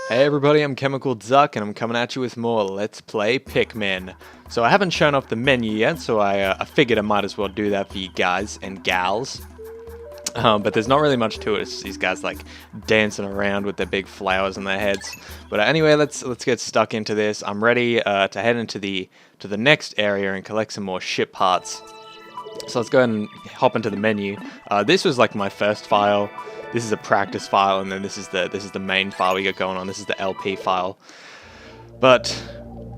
Hey everybody, I'm Chemical Duck and I'm coming at you with more Let's Play Pikmin. So I haven't shown off the menu yet, so I figured I might as well do that for you guys and gals. But there's not really much to it. It's just these guys like dancing around with their big flowers on their heads. But anyway, let's get stuck into this. I'm ready to head into the next area and collect some more ship parts. So let's go ahead and hop into the menu. This was like my first file. This is a practice file, and then this is the main file we got going on. This is the LP file. But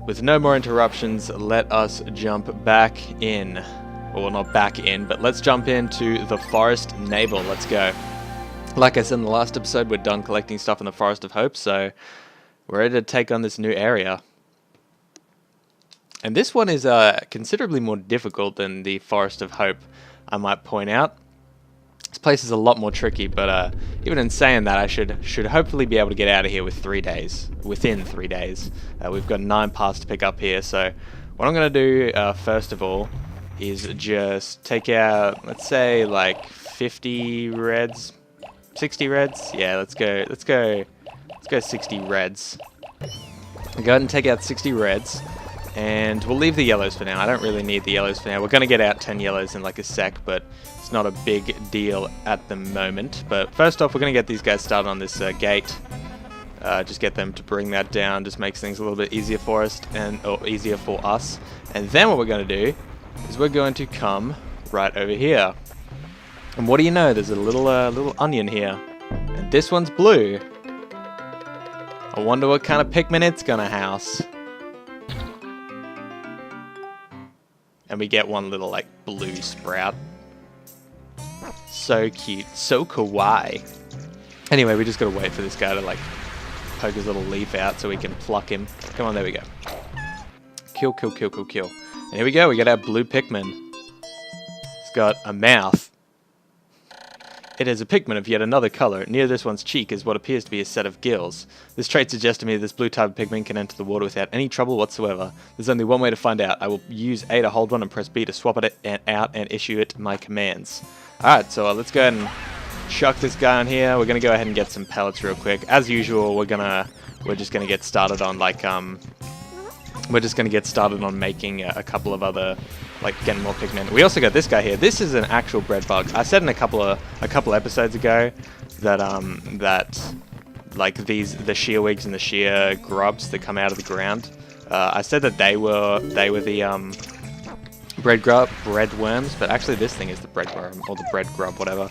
with no more interruptions, let us jump back in. Well, not back in, but let's jump into the Forest Navel. Let's go. Like I said in the last episode, we're done collecting stuff in the Forest of Hope, so we're ready to take on this new area. And this one is considerably more difficult than the Forest of Hope, I might point out. This place is a lot more tricky, but even in saying that, I should hopefully be able to get out of here with 3 days. Within 3 days. We've got 9 parts to pick up here, so what I'm going to do, first of all, is just take out, let's say, like 50 reds, 60 reds? Yeah, let's go 60 reds. Go ahead and take out 60 reds, and we'll leave the yellows for now. I don't really need the yellows for now. We're going to get out 10 yellows in like a sec, but it's not a big deal at the moment. But first off, we're going to get these guys started on this gate. Just get them to bring that down. Just makes things a little bit easier for us, or easier for us. And then what we're going to do is we're going to come right over here. And what do you know? There's a little onion here, and this one's blue. I wonder what kind of Pikmin it's gonna house. And we get one little like blue sprout. So cute, so kawaii. Anyway, we just gotta wait for this guy to like poke his little leaf out so we can pluck him. Come on, there we go. Kill, kill, kill, kill, kill. And here we go, we get our Blue Pikmin. It's got a mouth. It is a Pikmin of yet another color. Near this one's cheek is what appears to be a set of gills. This trait suggests to me this blue type of Pikmin can enter the water without any trouble whatsoever. There's only one way to find out. I will use A to hold one and press B to swap it out and issue it my commands. Alright, so let's go ahead and chuck this guy on here. We're gonna go ahead and get some pellets real quick. As usual, we're just gonna get started on like making a couple of other, like getting more Pikmin. We also got this guy here. This is an actual bread bug. I said in a couple episodes ago that like the shearwigs and the shear grubs that come out of the ground. I said that they were the bread worms, but actually this thing is the bread worm or the bread grub, whatever.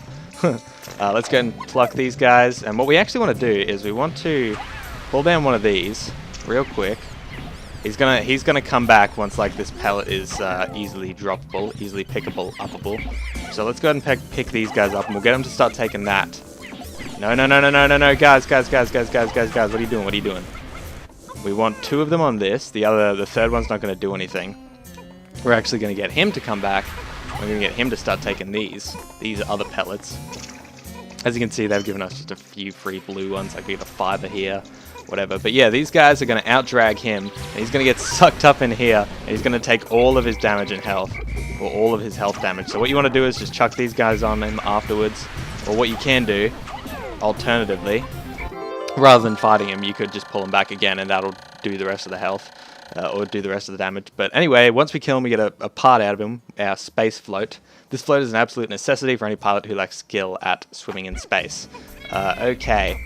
Let's go and pluck these guys. And what we actually want to do is we want to pull down one of these real quick. He's gonna come back once like this pellet is easily droppable, easily pickable, uppable. So let's go ahead and pick these guys up, and we'll get them to start taking that. No, guys, what are you doing? What are you doing? We want 2 of them on this. The third one's not gonna do anything. We're actually gonna get him to come back. We're gonna get him to start taking these other pellets. As you can see, they've given us just a few free blue ones. Like we get a fiber here. Whatever, but yeah, these guys are going to out-drag him, and he's going to get sucked up in here, and he's going to take all of his damage and health, or all of his health damage. So what you want to do is just chuck these guys on him afterwards, or what you can do, alternatively, rather than fighting him, you could just pull him back again, and that'll do the rest of the health, or do the rest of the damage. But anyway, once we kill him, we get a part out of him, our space float. This float is an absolute necessity for any pilot who lacks skill at swimming in space. Okay.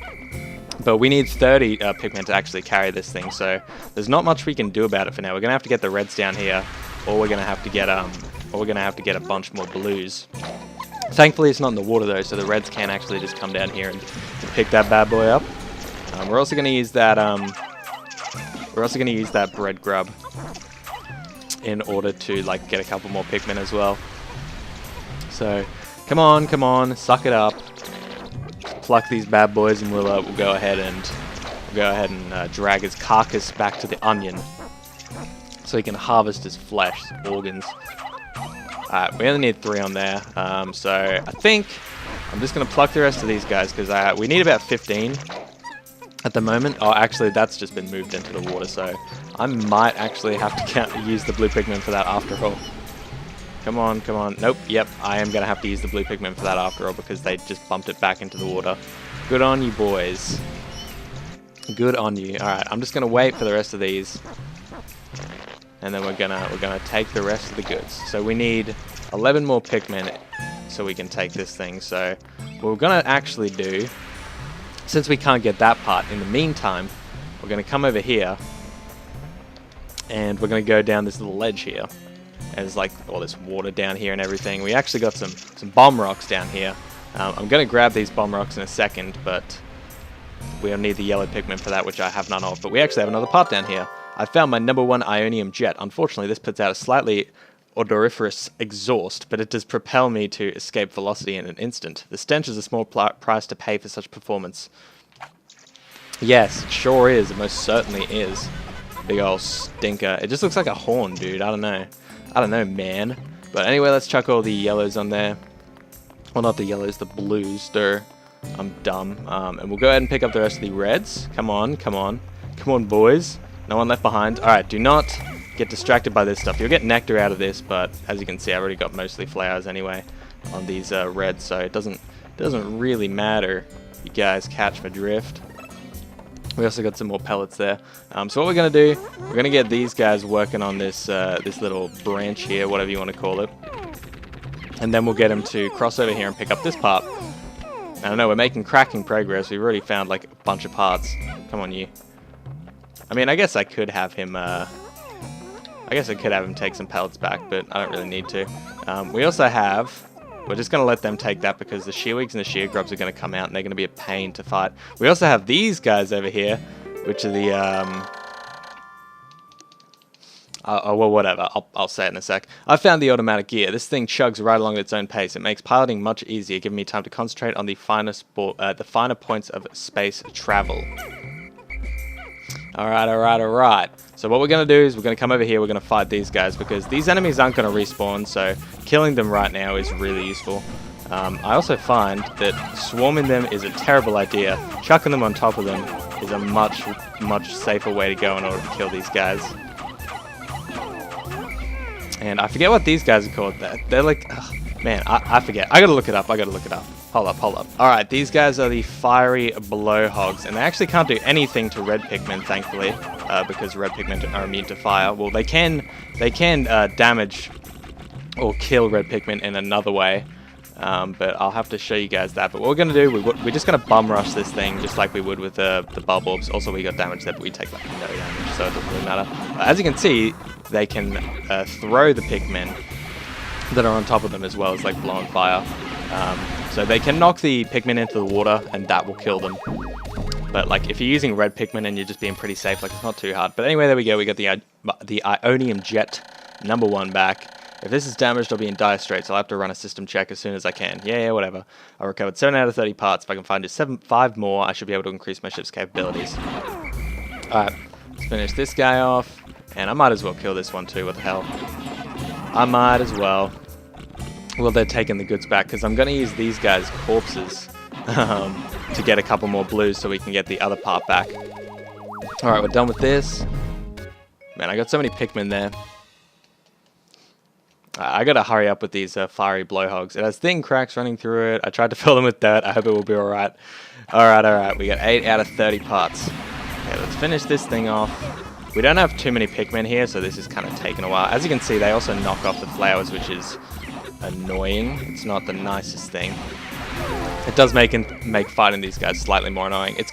But we need 30 Pikmin to actually carry this thing, so there's not much we can do about it for now. We're gonna have to get the reds down here, or we're gonna have to get a bunch more blues. Thankfully, it's not in the water though, so the reds can actually just come down here and pick that bad boy up. We're also gonna use that. Bread grub in order to like get a couple more Pikmin as well. So, come on, suck it up. Pluck these bad boys, and we'll go ahead and drag his carcass back to the onion, so he can harvest his flesh, his organs. Alright, we only need 3 on there, so I think I'm just gonna pluck the rest of these guys because we need about 15 at the moment. Oh, actually, that's just been moved into the water, so I might actually have to use the blue Pikmin for that after all. Come on. Nope, yep, I am going to have to use the blue Pikmin for that after all because they just bumped it back into the water. Good on you, boys. Good on you. Alright, I'm just gonna wait for the rest of these. And then we're gonna take the rest of the goods. So we need 11 more Pikmin so we can take this thing. So what we're gonna actually do, since we can't get that part in the meantime, we're gonna come over here and we're gonna go down this little ledge here. And there's like all this water down here and everything. We actually got some bomb rocks down here. I'm gonna grab these bomb rocks in a second, but we'll need the yellow Pikmin for that, which I have none of. But we actually have another part down here. I found my #1 Ionium Jet. Unfortunately, this puts out a slightly odoriferous exhaust, but it does propel me to escape velocity in an instant. The stench is a small price to pay for such performance. Yes, it sure is. It most certainly is. Big old stinker. It just looks like a horn, dude. I don't know. I don't know, man. But anyway, let's chuck all the yellows on there. Well, not the yellows, the blues. I'm dumb. And we'll go ahead and pick up the rest of the reds. Come on, come on. Come on, boys. No one left behind. Alright, do not get distracted by this stuff. You'll get nectar out of this, but as you can see, I've already got mostly flowers anyway on these reds, so it doesn't really matter. You guys catch my drift. We also got some more pellets there. So what we're going to do, we're going to get these guys working on this this little branch here, whatever you want to call it. And then we'll get them to cross over here and pick up this part. I don't know, we're making cracking progress. We've already found like a bunch of parts. Come on, you. I mean, I guess I could have him take some pellets back, but I don't really need to. We also have... We're just going to let them take that because the shearwigs and the shear grubs are going to come out and they're going to be a pain to fight. We also have these guys over here, which are the... well, whatever. I'll say it in a sec. I found the automatic gear. This thing chugs right along at its own pace. It makes piloting much easier, giving me time to concentrate on the finer points of space travel. Alright. So what we're going to do is we're going to come over here, we're going to fight these guys because these enemies aren't going to respawn, so killing them right now is really useful. I also find that swarming them is a terrible idea. Chucking them on top of them is a much safer way to go in order to kill these guys. And I forget what these guys are called. They're like... man, I forget. I gotta look it up. Hold up. Alright, these guys are the fiery blowhogs, and they actually can't do anything to red Pikmin, thankfully, because red Pikmin are immune to fire. Well, they can damage or kill red Pikmin in another way, but I'll have to show you guys that. But what we're going to do, we're just going to bum rush this thing, just like we would with the bulb orbs. Also, we got damage there, but we take like no damage, so it doesn't really matter. As you can see, they can throw the Pikmin that are on top of them as well as like blowing fire. So they can knock the Pikmin into the water and that will kill them. But like if you're using red Pikmin and you're just being pretty safe, like it's not too hard. But anyway, there we go. We got the Ionium Jet #1 back. If this is damaged, I'll be in dire straits. I'll have to run a system check as soon as I can. Yeah, whatever. I recovered 7 out of 30 parts. If I can find just 5 more, I should be able to increase my ship's capabilities. Alright, let's finish this guy off. And I might as well kill this one too. What the hell? I might as well. Well, they're taking the goods back because I'm going to use these guys' corpses to get a couple more blues so we can get the other part back. Alright, we're done with this. Man, I got so many Pikmin there. I got to hurry up with these fiery blowhogs. It has thin cracks running through it. I tried to fill them with dirt. I hope it will be alright. Alright. We got 8 out of 30 parts. Okay, let's finish this thing off. We don't have too many Pikmin here, so this is kind of taking a while. As you can see, they also knock off the flowers, which is annoying. It's not the nicest thing. It does make fighting these guys slightly more annoying. It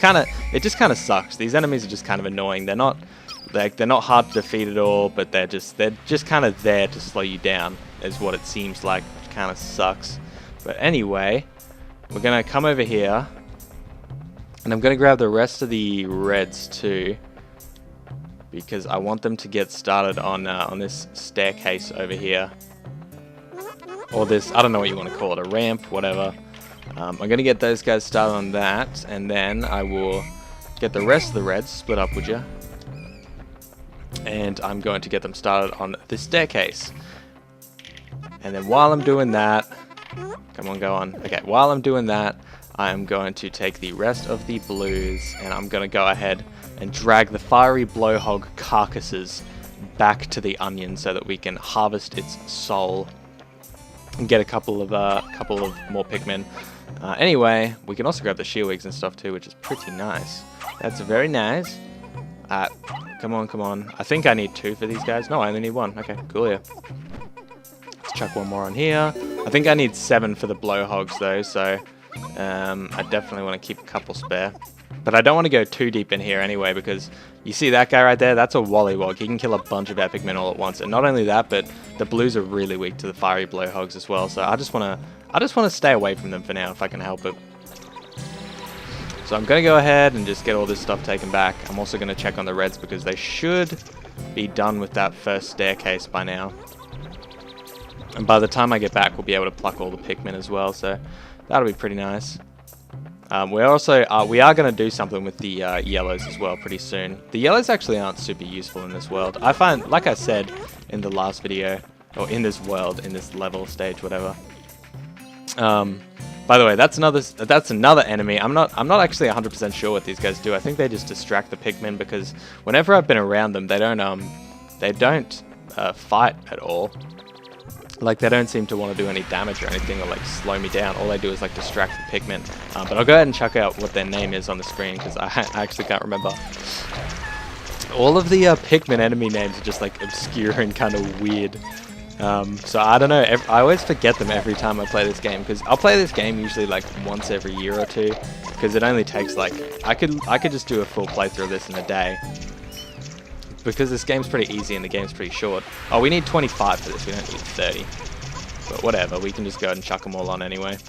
just kind of sucks. These enemies are just kind of annoying. They're not hard to defeat at all, but they're just kind of there to slow you down, is what it seems like. Which kind of sucks. But anyway, we're gonna come over here, and I'm gonna grab the rest of the reds too, because I want them to get started on this staircase over here. Or this, I don't know what you want to call it, a ramp, whatever. I'm going to get those guys started on that, and then I will get the rest of the reds, split up, would you? And I'm going to get them started on this staircase. And then while I'm doing that, come on, go on. Okay, while I'm doing that, I'm going to take the rest of the blues, and I'm going to go ahead and drag the fiery blowhog carcasses back to the onion so that we can harvest its soul and get a couple of more Pikmin. Anyway, we can also grab the shearwigs and stuff too, which is pretty nice. That's very nice. Come on, come on. I think I need 2 for these guys. No, I only need 1. Okay, cool, yeah. Let's chuck 1 more on here. I think I need 7 for the blowhogs, though, so I definitely want to keep a couple spare. But I don't want to go too deep in here anyway, because you see that guy right there? That's a Wollywog. He can kill a bunch of Pikmin all at once. And not only that, but the blues are really weak to the fiery blowhogs as well. So I just want to stay away from them for now if I can help it. So I'm going to go ahead and just get all this stuff taken back. I'm also going to check on the reds because they should be done with that first staircase by now. And by the time I get back, we'll be able to pluck all the Pikmin as well. So that'll be pretty nice. We are going to do something with the yellows as well pretty soon. The yellows actually aren't super useful in this world. I find, like I said in the last video, or in this world, in this level stage, whatever. By the way, that's another enemy. I'm not actually 100% sure what these guys do. I think they just distract the Pikmin because whenever I've been around them, they don't fight at all. Like, they don't seem to want to do any damage or anything or, like, slow me down. All they do is, like, distract the Pikmin. But I'll go ahead and check out what their name is on the screen because I actually can't remember. All of the Pikmin enemy names are just, like, obscure and kind of weird. So I don't know. I always forget them every time I play this game because I'll play this game usually, like, once every year or two because it only takes, like... I could just do a full playthrough of this in a day. Because this game's pretty easy and the game's pretty short. Oh, we need 25 for this, we don't need 30. But whatever, we can just go ahead and chuck them all on anyway.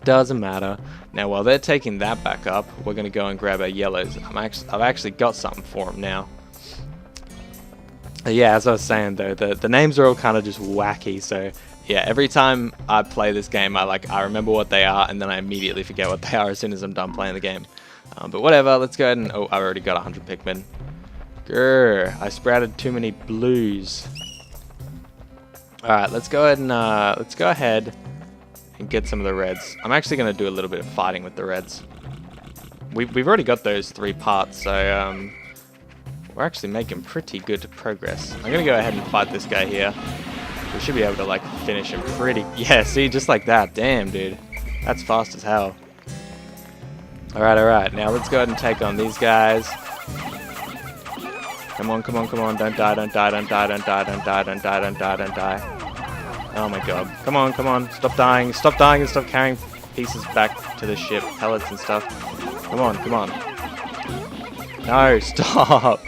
Doesn't matter. Now, while they're taking that back up, we're going to go and grab our yellows. I've actually got something for them now. Yeah, as I was saying though, the names are all kind of just wacky, so... Yeah, every time I play this game, I remember what they are, and then I immediately forget what they are as soon as I'm done playing the game. But whatever, let's go ahead and... Oh, I've already got 100 Pikmin. Grr, I sprouted too many blues. Alright, let's go ahead and get some of the reds. I'm actually going to do a little bit of fighting with the reds. We've already got those 3 parts, so we're actually making pretty good progress. I'm going to go ahead and fight this guy here. We should be able to, like, finish him pretty... Yeah, see, just like that. Damn, dude. That's fast as hell. Alright. Now let's go ahead and take on these guys. Come on. Don't die. Oh my god. Come on. Stop dying and stop carrying pieces back to the ship. Pellets and stuff. Come on. No, stop.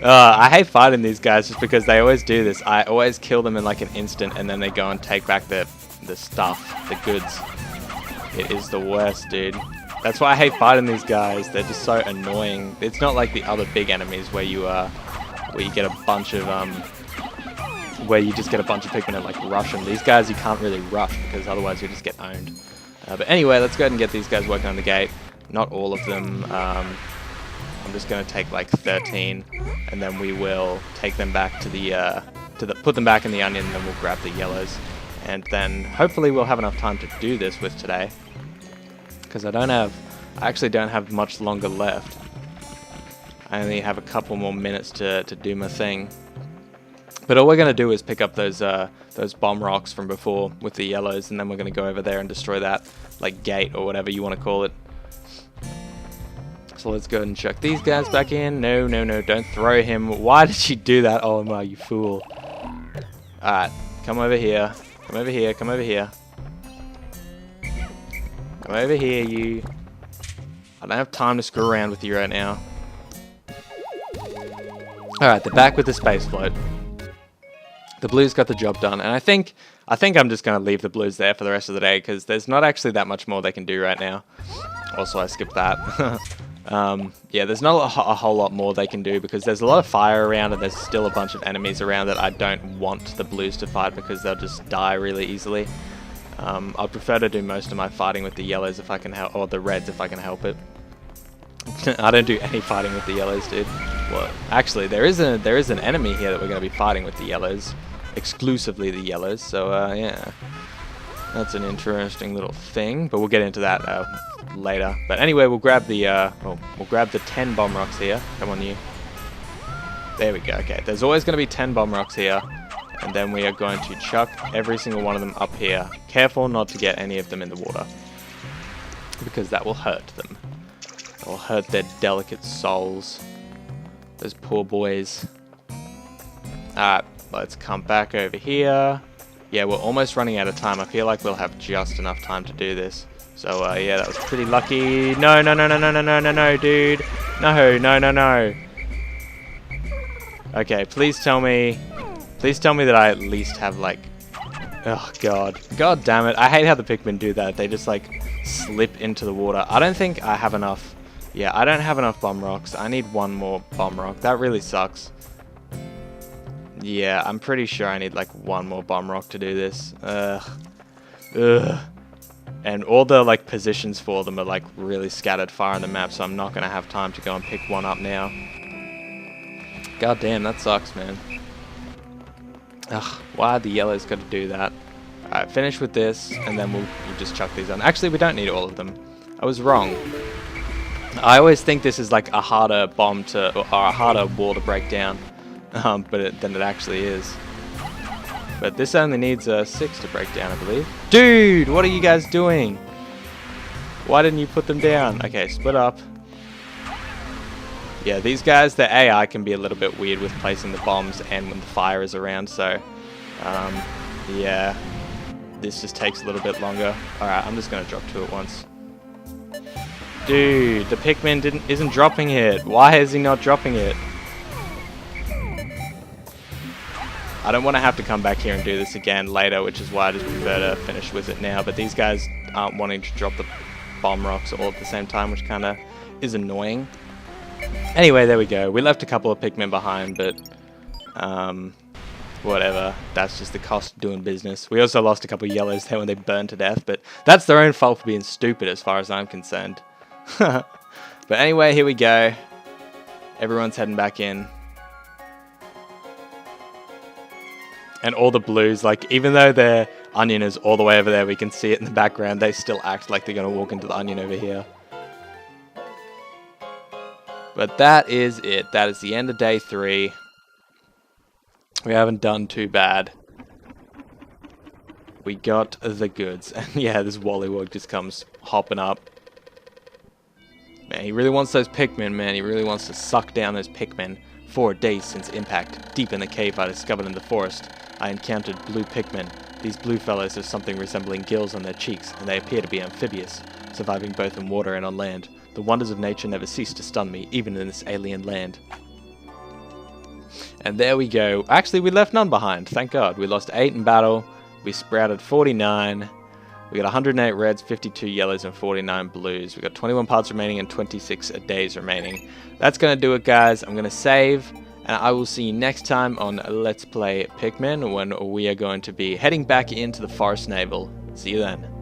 I hate fighting these guys just because they always do this. I always kill them in like an instant and then they go and take back the stuff, the goods. It is the worst, dude. That's why I hate fighting these guys. They're just so annoying. It's not like the other big enemies where you get a bunch of where you just get a bunch of Pikmin and like rush them. These guys you can't really rush because otherwise you just get owned. But anyway, let's go ahead and get these guys working on the gate. Not all of them. I'm just going to take like 13, and then we will take them back put them back in the onion, and then we'll grab the yellows, and then hopefully we'll have enough time to do this with today. Because I actually don't have much longer left. I only have a couple more minutes to do my thing. But all we're going to do is pick up those bomb rocks from before with the yellows, and then we're going to go over there and destroy that like gate or whatever you want to call it. So let's go ahead and chuck these guys back in. No, don't throw him. Why did you do that? Oh my, you fool. Alright, come over here, you. I don't have time to screw around with you right now. Alright, they're back with the space float. The blues got the job done, and I think I'm just going to leave the blues there for the rest of the day, because there's not actually that much more they can do right now. Also, I skipped that. Yeah, there's not a whole lot more they can do, because there's a lot of fire around, and there's still a bunch of enemies around that I don't want the blues to fight, because they'll just die really easily. I'd prefer to do most of my fighting with the yellows if I can help, or the reds if I can help it. I don't do any fighting with the yellows, dude. Well, actually, there is an enemy here that we're going to be fighting with the yellows. Exclusively the yellows, so yeah. That's an interesting little thing, but we'll get into that later. But anyway, we'll grab the 10 bomb rocks here. Come on, you. There we go. Okay, there's always going to be 10 bomb rocks here, and then we are going to chuck every single one of them up here. Careful not to get any of them in the water, because that will hurt them. It'll hurt their delicate souls. Those poor boys. Alright, let's come back over here. Yeah, we're almost running out of time. I feel like we'll have just enough time to do this. So, yeah, that was pretty lucky. No, no, no, no, no, no, no, no, no, dude. No, no, no, no. Okay, please tell me that I at least have, like... Oh, God. God damn it. I hate how the Pikmin do that. They just, like, slip into the water. I don't think I have enough... Yeah, I don't have enough bomb rocks. I need one more bomb rock. That really sucks. Yeah, I'm pretty sure I need like one more bomb rock to do this. Ugh. And all the like positions for them are like really scattered far on the map, so I'm not going to have time to go and pick one up now. God damn, that sucks, man. Ugh, why the yellow's got to do that? Alright, finish with this, and then we'll just chuck these on. Actually, we don't need all of them. I was wrong. I always think this is like a harder bomb to, or a harder wall to break down. Than it actually is. But this only needs 6 to break down, I believe. Dude, what are you guys doing? Why didn't you put them down? Okay, split up. Yeah, these guys, their AI can be a little bit weird with placing the bombs and when the fire is around, so... yeah. This just takes a little bit longer. Alright, I'm just gonna drop 2 at once. Dude, the Pikmin isn't dropping it. Why is he not dropping it? I don't want to have to come back here and do this again later, which is why I just prefer to finish with it now. But these guys aren't wanting to drop the bomb rocks all at the same time, which kind of is annoying. Anyway, there we go. We left a couple of Pikmin behind, but whatever. That's just the cost of doing business. We also lost a couple of yellows there when they burned to death, but that's their own fault for being stupid as far as I'm concerned. But anyway, here we go. Everyone's heading back in. And all the blues, like, even though their onion is all the way over there, we can see it in the background, they still act like they're going to walk into the onion over here. But that is it. That is the end of day 3. We haven't done too bad. We got the goods. And yeah, this Wollywog just comes hopping up. Man, he really wants those Pikmin, man. He really wants to suck down those Pikmin. 4 days since impact, deep in the cave I discovered in the forest, I encountered blue Pikmin. These blue fellows have something resembling gills on their cheeks, and they appear to be amphibious, surviving both in water and on land. The wonders of nature never cease to stun me, even in this alien land. And there we go. Actually, we left none behind, thank God. We lost 8 in battle, we sprouted 49, we got 108 reds, 52 yellows, and 49 blues. We got 21 parts remaining and 26 days remaining. That's going to do it, guys. I'm going to save, and I will see you next time on Let's Play Pikmin, when we are going to be heading back into the Forest Navel. See you then.